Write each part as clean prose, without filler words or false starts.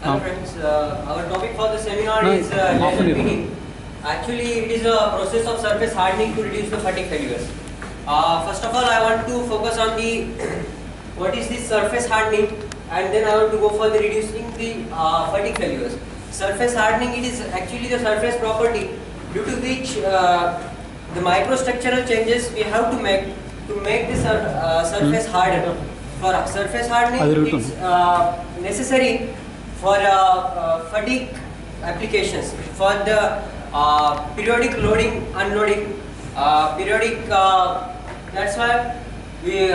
Hello friends, our topic for the seminar is laser peening. Actually, it is a process of surface hardening to reduce the fatigue failures. First of all, I want to focus on the what is this surface hardening, and then I want to go for the reducing the fatigue failures. Surface hardening, it is actually the surface property due to which the microstructural changes we have to make the surface harden. For surface hardening, it's necessary for fatigue applications, for the periodic loading, unloading, periodic. That's why we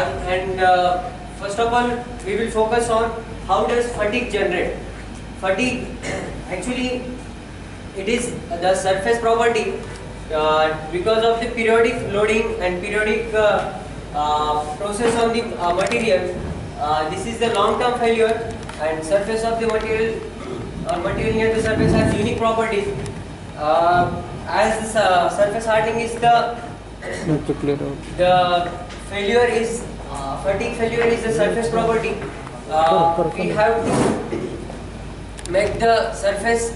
first of all we will focus on how does fatigue generate. Fatigue actually it is the surface property because of the periodic loading and periodic process on the material. This is the long-term failure, and surface of the material material near the surface has unique properties. As this surface hardening is the failure is fatigue failure is the surface property. We have to make the surface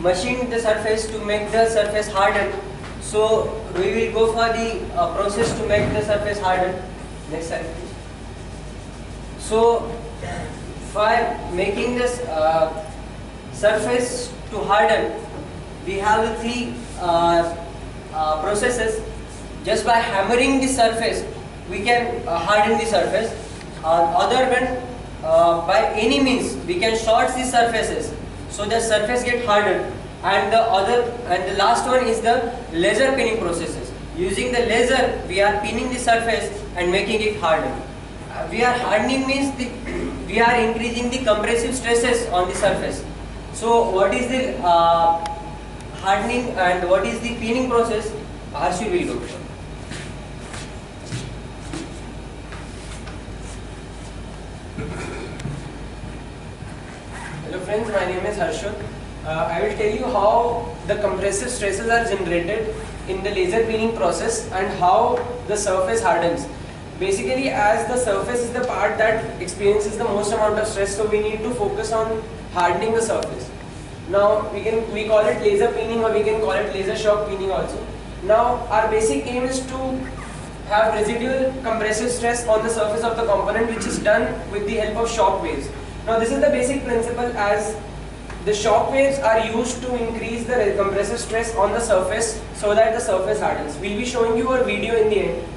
machine the surface to make the surface harden. So we will go for the process to make the surface harden. Next slide, please. So for making this surface to harden, we have the three processes. Just by hammering the surface, we can harden the surface. Other than by any means, we can short the surfaces so the surface get hardened. And the last one is the laser peening processes. Using the laser, we are peening the surface and making it harden. We are hardening means we are increasing the compressive stresses on the surface. So what is the hardening and what is the peening process? Harshil will go. Hello friends, my name is Harshil. I will tell you how the compressive stresses are generated in the laser peening process and how the surface hardens. Basically, as the surface is the part that experiences the most amount of stress, so we need to focus on hardening the surface. Now we call it laser peening, or we can call it laser shock peening also. Now our basic aim is to have residual compressive stress on the surface of the component, which is done with the help of shock waves. Now this is the basic principle, as the shock waves are used to increase the compressive stress on the surface so that the surface hardens. We'll be showing you a video in the end.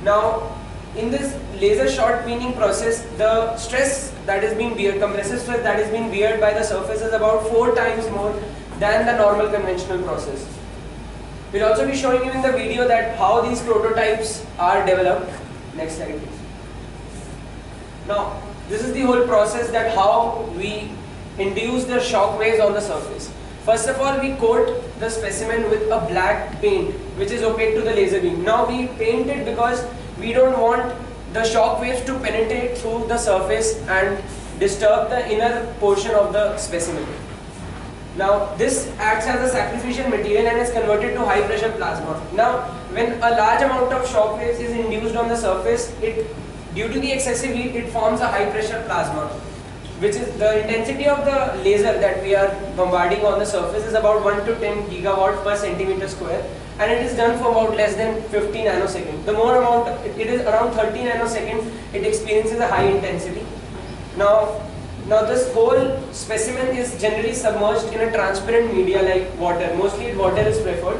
Now in this laser shock peening process, the stress that is being beared, compressive stress that is being beared by the surface is about 4 times more than the normal conventional process. We'll also be showing you in the video that how these prototypes are developed. Next slide please. Now this is the whole process, that how we induce the shock waves on the surface. First of all, we coat the specimen with a black paint which is opaque to the laser beam. Now we paint it because we don't want the shock waves to penetrate through the surface and disturb the inner portion of the specimen. Now this acts as a sacrificial material and is converted to high pressure plasma. Now when a large amount of shock waves is induced on the surface, due to the excessive heat, it forms a high pressure plasma, which is the intensity of the laser that we are bombarding on the surface is about 1 to 10 gigawatt per centimeter square, and it is done for about less than 50 nanoseconds. The more amount, it is around 30 nanoseconds, it experiences a high intensity. Now this whole specimen is generally submerged in a transparent media like water. Mostly water is preferred.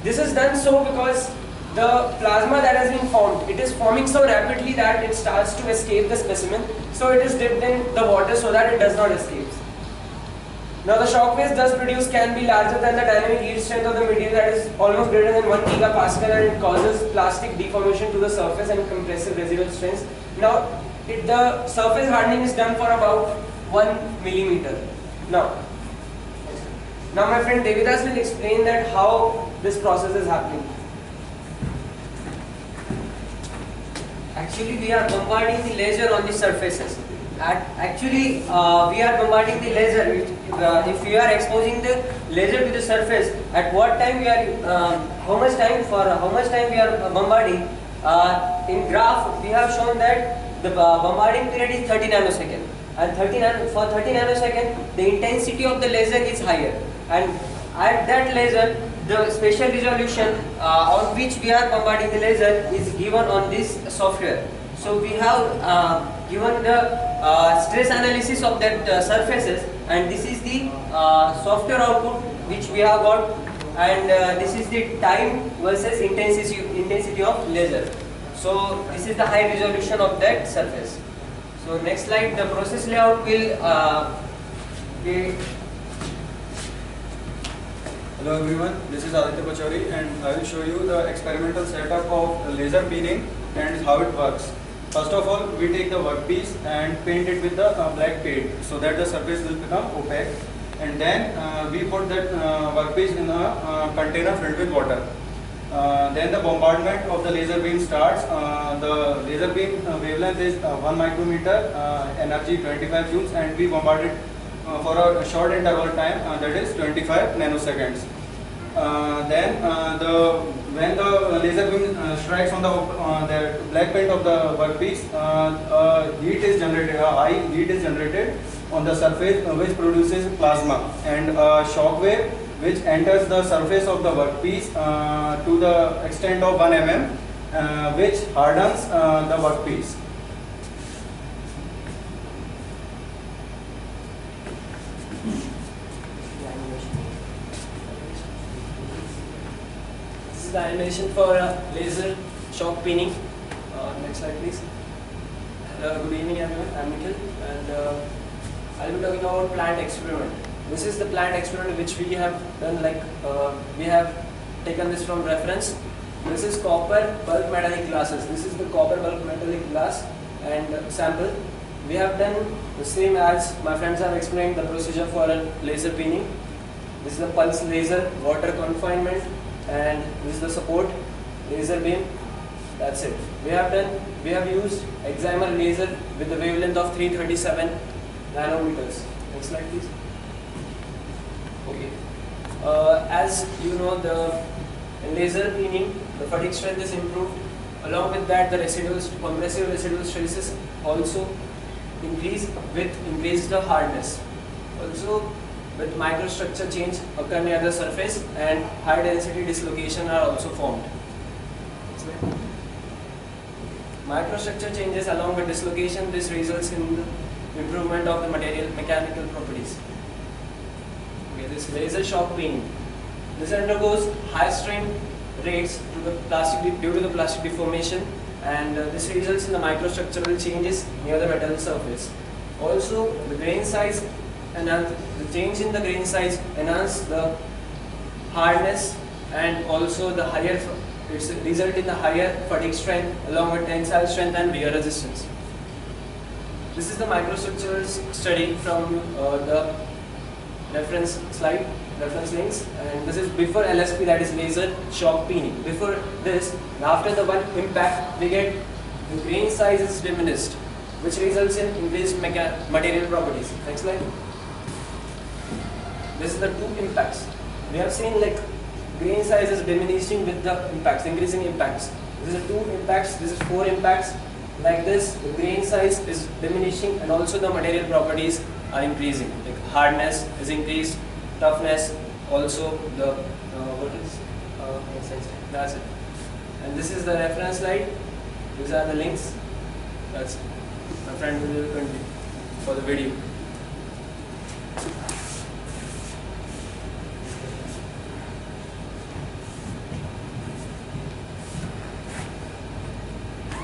This is done so because the plasma that has been formed, it is forming so rapidly that it starts to escape the specimen. So it is dipped in the water so that it does not escape. Now the shock waves thus produced can be larger than the dynamic yield strength of the material, that is almost greater than 1 gigapascal, and it causes plastic deformation to the surface and compressive residual strength. Now the surface hardening is done for about 1 millimeter. Now my friend Devidas will explain that how this process is happening. Actually, we are bombarding the laser on the surfaces. We are bombarding the laser. If we are exposing the laser to the surface, at what time we are, how much time we are bombarding? In graph, we have shown that the bombarding period is 30 nanoseconds. and for 30 nanosecond the intensity of the laser is higher, and at that laser the spatial resolution on which we are bombarding the laser is given on this software. So we have given the stress analysis of that surfaces, and this is the software output which we have got, and this is the time versus intensity of laser. So this is the high resolution of that surface. So next slide, the process layout will be. Hello everyone, this is Aditya Pachori and I will show you the experimental setup of laser peening and how it works. First of all, we take the workpiece and paint it with the black paint so that the surface will become opaque, and then we put that workpiece in a container filled with water. Then the bombardment of the laser beam starts. The laser beam wavelength is 1 micrometer, energy 25 joules, and we bombard it for a short interval time, that is 25 nanoseconds. When the laser beam strikes on the black paint of the workpiece, heat is generated, a high heat is generated on the surface, which produces plasma, and a shock wave which enters the surface of the workpiece to the extent of 1 mm, which hardens the workpiece. This is the animation for laser shock peening. Next slide, please. Good evening, everyone. I'm Nikhil, and I'll be talking about plant experiment. This is the plant experiment which we have done. We have taken this from reference. This is copper bulk metallic glasses. This is the copper bulk metallic glass and sample. We have done the same as my friends have explained the procedure for a laser peening. This is the pulse laser, water confinement, and this is the support laser beam. That's it. We have used excimer laser with the wavelength of 337 nanometers. Next slide, please. Okay. As you know, in laser peening, the fatigue strength is improved. Along with that, the compressive residual stresses also increase with increased hardness. Also, with microstructure change occur near the surface, and high density dislocation are also formed. Microstructure changes along with dislocation, this results in the improvement of the material mechanical properties. Okay, this laser shock peening. This undergoes high strain rates due to the plastic deformation, and this results in the microstructural changes near the metal surface. Also, the grain size and the change in the grain size enhance the hardness, and also the higher result in the higher fatigue strength along with tensile strength and wear resistance. This is the microstructural study from the reference slide, reference links, and this is before LSP, that is laser shock peening. Before this, after the one impact, we get the grain size is diminished, which results in increased material properties. Next slide. This is the two impacts. We have seen like grain size is diminishing with the impacts, increasing impacts. This is 2 impacts, this is 4 impacts. Like this, the grain size is diminishing and also the material properties are increasing. Like hardness is increased, toughness, also the that's it. And this is the reference slide. These are the links. That's it. My friend will continue for the video.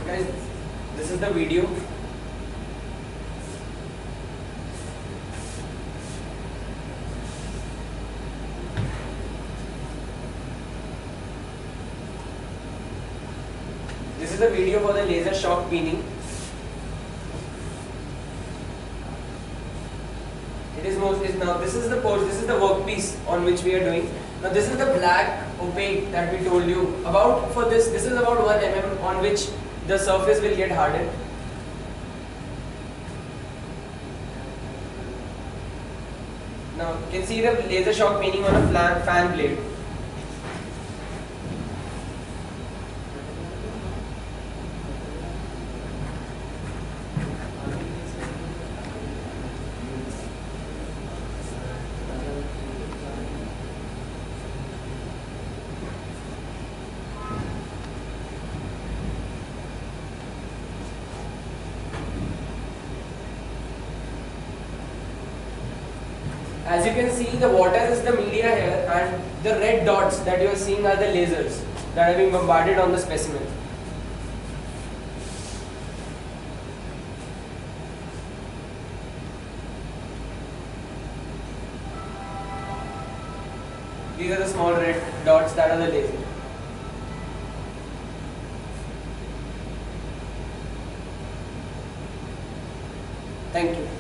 Guys, this is the video. This is the video for the laser shock peening. Now this is the workpiece on which we are doing. Now this is the black opaque that we told you about. For this is about 1 mm on which the surface will get hardened. Now you can see the laser shock peening on a fan blade. As you can see, the water is the media here, and the red dots that you are seeing are the lasers that are being bombarded on the specimen. These are the small red dots that are the laser. Thank you.